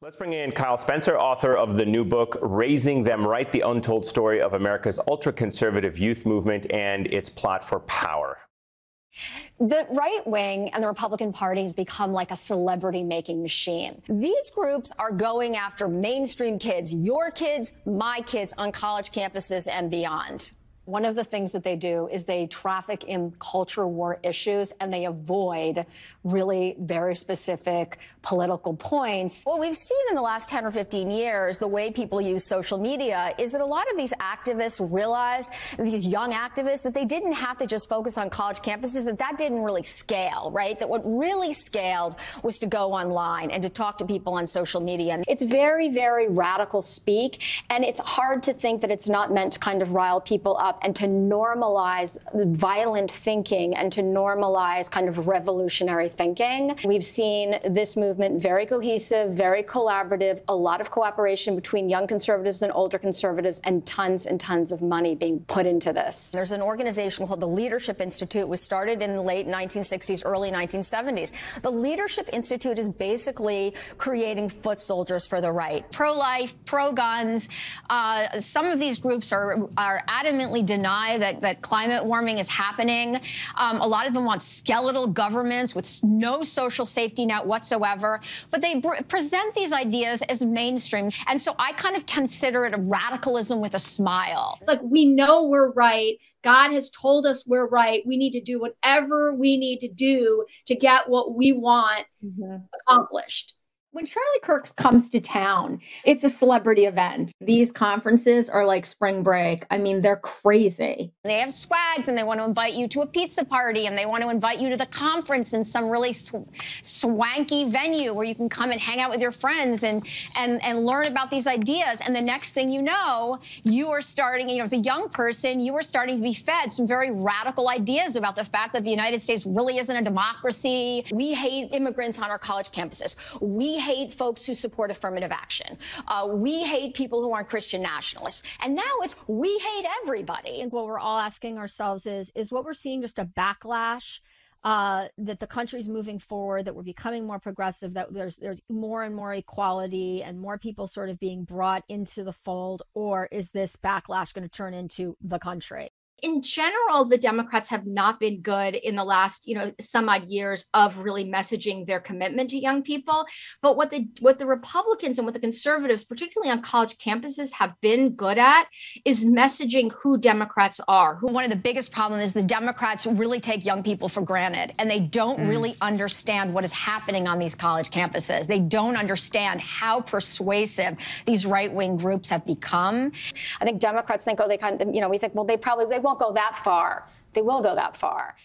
Let's bring in Kyle Spencer, author of the new book, Raising Them Right, the untold story of America's ultra-conservative youth movement and its plot for power. The right wing and the Republican Party has become like a celebrity-making machine. These groups are going after mainstream kids, your kids, my kids, on college campuses and beyond. One of the things that they do is they traffic in culture war issues and they avoid really very specific political points. What we've seen in the last 10 or 15 years, the way people use social media, is that a lot of these activists realized, these young activists, that they didn't have to just focus on college campuses, that didn't really scale, right? That what really scaled was to go online and to talk to people on social media. And it's very, very radical speak, and it's hard to think that it's not meant to kind of rile people up and to normalize violent thinking and to normalize kind of revolutionary thinking. We've seen this movement very cohesive, very collaborative, a lot of cooperation between young conservatives and older conservatives, and tons of money being put into this. There's an organization called the Leadership Institute. It was started in the late 1960s, early 1970s. The Leadership Institute is basically creating foot soldiers for the right. Pro-life, pro-guns. Some of these groups are adamantly deny that climate warming is happening. A lot of them want skeletal governments with no social safety net whatsoever, but they present these ideas as mainstream. And so I kind of consider it a radicalism with a smile. It's like, we know we're right. God has told us we're right. We need to do whatever we need to do to get what we want accomplished. When Charlie Kirk comes to town, it's a celebrity event. These conferences are like spring break. I mean, they're crazy. They have swags and they want to invite you to a pizza party and they want to invite you to the conference in some really swanky venue where you can come and hang out with your friends and learn about these ideas. And the next thing you know, you are starting, as a young person, you are starting to be fed some very radical ideas about the fact that the United States really isn't a democracy. We hate immigrants on our college campuses. We hate folks who support affirmative action. We hate people who aren't Christian nationalists. And now it's we hate everybody. And what we're all asking ourselves is what we're seeing just a backlash that the country's moving forward, that we're becoming more progressive, that there's more and more equality and more people sort of being brought into the fold, or is this backlash going to turn into the country? In general, the Democrats have not been good in the last, some odd years of really messaging their commitment to young people. But what the Republicans and what the conservatives, particularly on college campuses, have been good at is messaging who Democrats are. One of the biggest problems is the Democrats really take young people for granted, and they don't really understand what is happening on these college campuses. They don't understand how persuasive these right-wing groups have become. I think Democrats think, we think, well, they won't go that far. They will go that far.